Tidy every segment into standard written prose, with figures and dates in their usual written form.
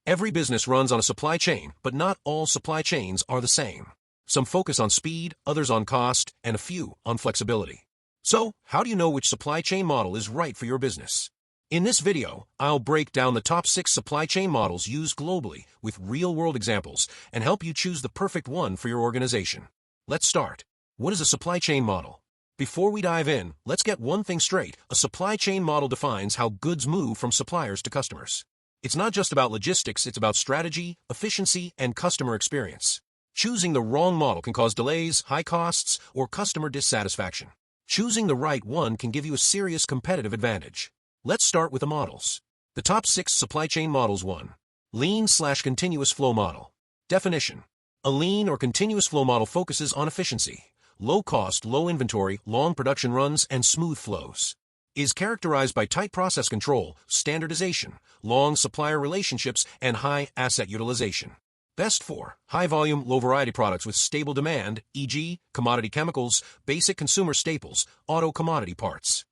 Every business runs on a supply chain, but not all supply chains are the same. Some focus on speed, others on cost, and a few on flexibility. So, how do you know which supply chain model is right for your business? In this video, I'll break down the top 6 supply chain models used globally with real-world examples and help you choose the perfect one for your organization. Let's start. What is a supply chain model? Before we dive in, let's get one thing straight. A supply chain model defines how goods move from suppliers to customers. It's not just about logistics, it's about strategy, efficiency, and customer experience. Choosing the wrong model can cause delays, high costs, or customer dissatisfaction. Choosing the right one can give you a serious competitive advantage. Let's start with the models. The top 6 supply chain models. 1. Lean/continuous flow model. Definition. A lean or continuous flow model focuses on efficiency, low cost, low inventory, long production runs, and smooth flows. Is characterized by tight process control, standardization, long supplier relationships, and high asset utilization. Best for high-volume, low-variety products with stable demand, e.g., commodity chemicals, basic consumer staples, auto commodity parts.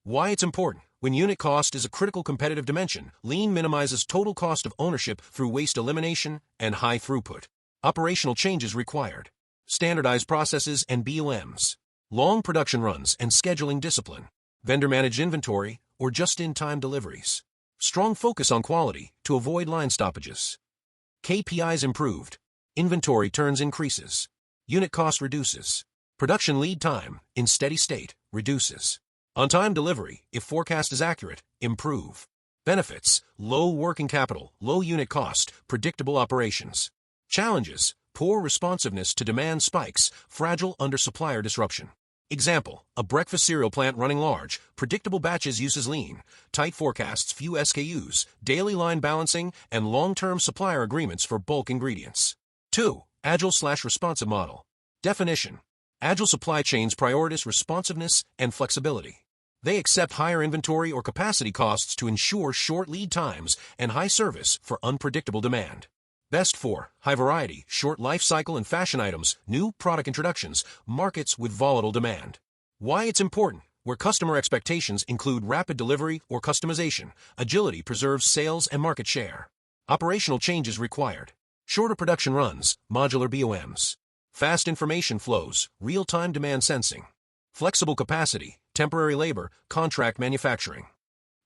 Why it's important. When unit cost is a critical competitive dimension, lean minimizes total cost of ownership through waste elimination and high throughput. Operational changes required. Standardized processes and BOMs. Long production runs and scheduling discipline. Vendor-managed inventory or just-in-time deliveries. Strong focus on quality to avoid line stoppages. KPIs improved. Inventory turns increases. Unit cost reduces. Production lead time, in steady state, reduces. On-time delivery, if forecast is accurate, improve. Benefits, low working capital, low unit cost, predictable operations. Challenges, poor responsiveness to demand spikes, fragile under supplier disruption. Example, a breakfast cereal plant running large, predictable batches uses lean, tight forecasts, few SKUs, daily line balancing, and long-term supplier agreements for bulk ingredients. 2. Agile/responsive model. Definition. Agile supply chains prioritize responsiveness and flexibility. They accept higher inventory or capacity costs to ensure short lead times and high service for unpredictable demand. Best for high variety, short life cycle and fashion items, new product introductions, markets with volatile demand. Why it's important. Where customer expectations include rapid delivery or customization, agility preserves sales and market share. Operational changes required. Shorter production runs, modular BOMs. Fast information flows, real-time demand sensing. Flexible capacity, temporary labor, contract manufacturing.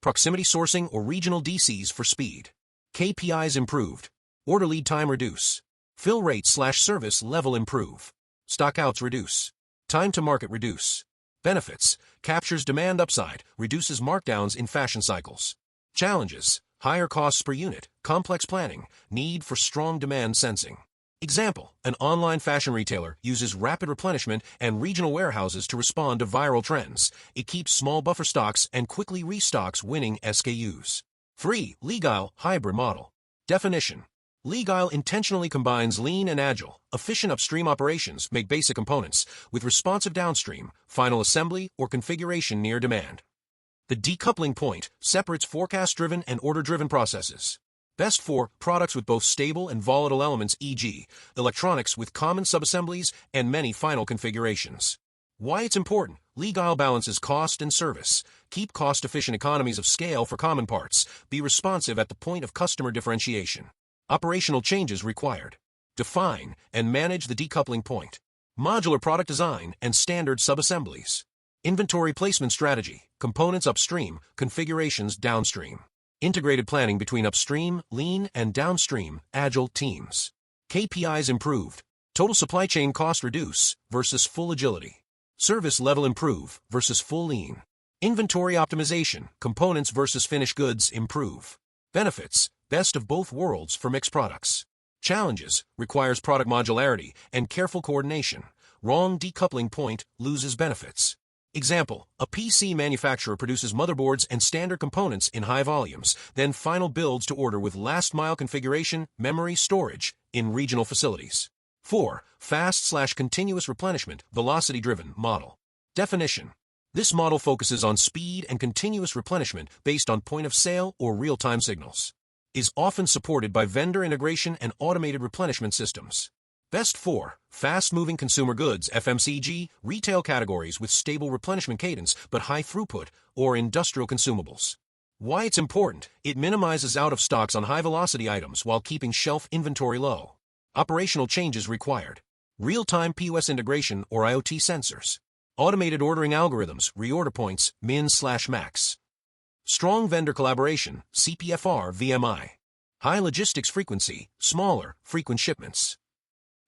Proximity sourcing or regional DCs for speed. KPIs improved. Order lead time reduce. Fill rate/service level improve. Stockouts reduce. Time to market reduce. Benefits, captures demand upside, reduces markdowns in fashion cycles. Challenges, higher costs per unit, complex planning, need for strong demand sensing. Example, an online fashion retailer uses rapid replenishment and regional warehouses to respond to viral trends. It keeps small buffer stocks and quickly restocks winning SKUs. 3. Agile hybrid model. Definition. Agile intentionally combines lean and agile, efficient upstream operations make basic components, with responsive downstream, final assembly, or configuration near demand. The decoupling point separates forecast-driven and order-driven processes. Best for products with both stable and volatile elements, e.g., electronics with common subassemblies and many final configurations. Why it's important. Agile balances cost and service. Keep cost-efficient economies of scale for common parts. Be responsive at the point of customer differentiation. Operational changes required. Define and manage the decoupling point. Modular product design and standard subassemblies. Inventory placement strategy, components upstream, configurations downstream. Integrated planning between upstream, lean, and downstream, agile teams. KPIs improved. Total supply chain cost reduce versus full agility. Service level improve versus full lean. Inventory optimization, components versus finished goods improve. Benefits, best of both worlds for mixed products. Challenges, requires product modularity and careful coordination. Wrong decoupling point loses benefits. Example, a PC manufacturer produces motherboards and standard components in high volumes, then final builds to order with last-mile configuration, memory, storage, in regional facilities. 4. Fast/continuous replenishment, velocity-driven model. Definition. This model focuses on speed and continuous replenishment based on point-of-sale or real-time signals. Is often supported by vendor integration and automated replenishment systems. Best for fast-moving consumer goods, FMCG, retail categories with stable replenishment cadence but high throughput, or industrial consumables. Why it's important: it minimizes out-of-stocks on high-velocity items while keeping shelf inventory low. Operational changes required: real-time POS integration or IoT sensors, automated ordering algorithms, reorder points, min/max, strong vendor collaboration, CPFR VMI, high logistics frequency, smaller, frequent shipments.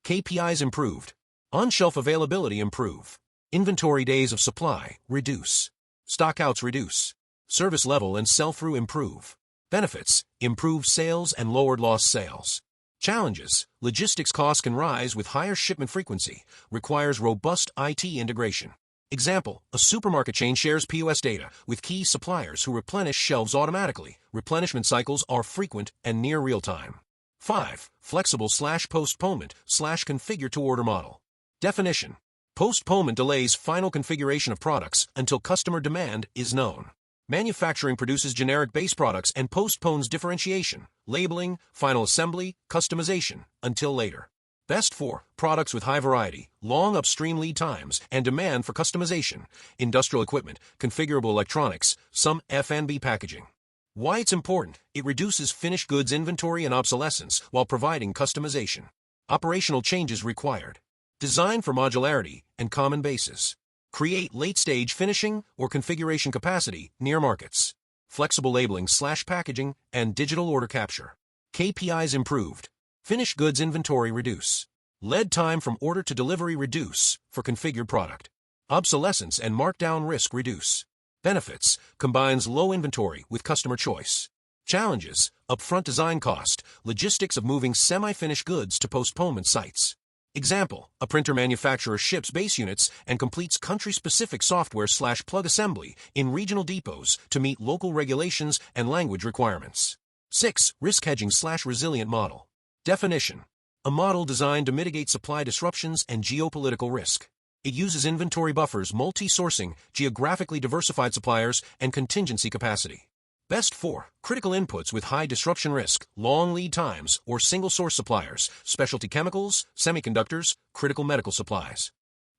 KPIs improved: on-shelf availability improve, inventory days of supply reduce, stockouts reduce, service level and sell-through improve. Benefits: improved sales and lowered lost sales. Challenges: logistics costs can rise with higher shipment frequency, requires robust IT integration. Example: a supermarket chain shares POS data with key suppliers who replenish shelves automatically. Replenishment cycles are frequent and near real-time. 5. Flexible/postponement/configure-to-order model. Definition: postponement delays final configuration of products until customer demand is known. Manufacturing produces generic base products and postpones differentiation, labeling, final assembly, customization, until later. Best for products with high variety, long upstream lead times, and demand for customization, industrial equipment, configurable electronics, some F&B packaging. Why it's important: it reduces finished goods inventory and obsolescence while providing customization. Operational changes required: design for modularity and common bases. Create late-stage finishing or configuration capacity near markets. Flexible labeling/packaging and digital order capture. KPIs improved: finished goods inventory reduce, lead time from order to delivery reduce for configured product, obsolescence and markdown risk reduce. Benefits: combines low inventory with customer choice. Challenges: upfront design cost, logistics of moving semi-finished goods to postponement sites. Example: a printer manufacturer ships base units and completes country-specific software/plug assembly in regional depots to meet local regulations and language requirements. 6. Risk hedging/resilient model. Definition: a model designed to mitigate supply disruptions and geopolitical risk. It uses inventory buffers, multi-sourcing, geographically diversified suppliers, and contingency capacity. Best for critical inputs with high disruption risk, long lead times, or single-source suppliers, specialty chemicals, semiconductors, critical medical supplies.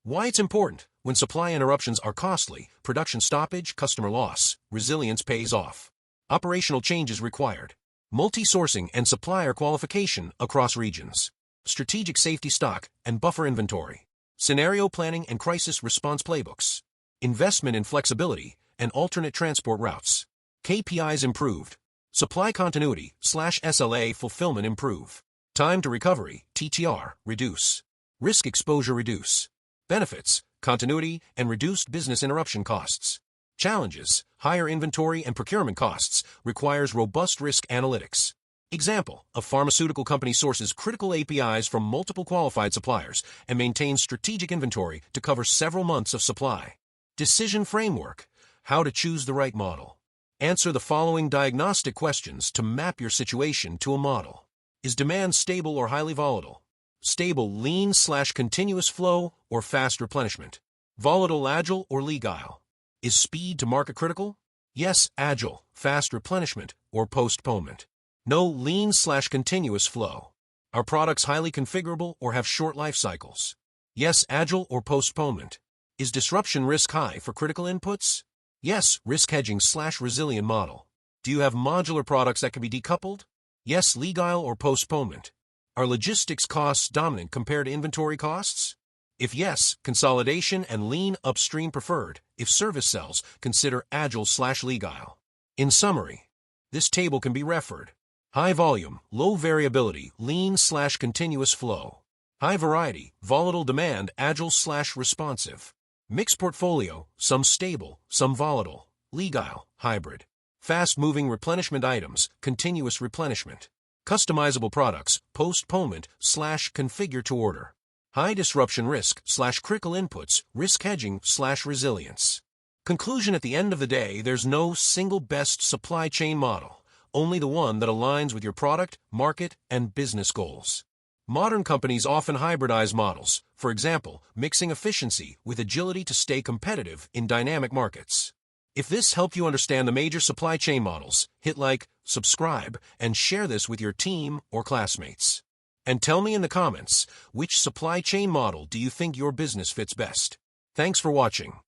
Why it's important: when supply interruptions are costly, production stoppage, customer loss, resilience pays off. Operational changes required: multi-sourcing and supplier qualification across regions, strategic safety stock and buffer inventory, scenario planning and crisis response playbooks, investment in flexibility and alternate transport routes. KPIs improved: supply continuity/SLA fulfillment improve, time to recovery (TTR) reduce, risk exposure reduce. Benefits: continuity and reduced business interruption costs. Challenges: higher inventory and procurement costs, requires robust risk analytics. Example: a pharmaceutical company sources critical APIs from multiple qualified suppliers and maintains strategic inventory to cover several months of supply. Decision framework: how to choose the right model. Answer the following diagnostic questions to map your situation to a model. Is demand stable or highly volatile? Stable, lean/continuous flow or fast replenishment? Volatile, agile or legal? Is speed to market critical? Yes, agile, fast replenishment or postponement. No, lean/continuous flow. Are products highly configurable or have short life cycles? Yes, agile or postponement. Is disruption risk high for critical inputs? Yes, risk hedging/resilient model. Do you have modular products that can be decoupled? Yes, legal or postponement. Are logistics costs dominant compared to inventory costs? If yes, consolidation and lean upstream preferred. If service sells, consider agile/legal. In summary, this table can be referred: high volume, low variability, lean/continuous flow; high variety, volatile demand, agile/responsive; mixed portfolio, some stable, some volatile; legal, hybrid; fast-moving replenishment items, continuous replenishment; customizable products, postponement/configure-to-order; high disruption risk/critical inputs, risk hedging/resilience. Conclusion: at the end of the day, there's no single best supply chain model, only the one that aligns with your product, market, and business goals. Modern companies often hybridize models, for example, mixing efficiency with agility to stay competitive in dynamic markets. If this helped you understand the major supply chain models, hit like, subscribe, and share this with your team or classmates. And tell me in the comments, which supply chain model do you think your business fits best? Thanks for watching.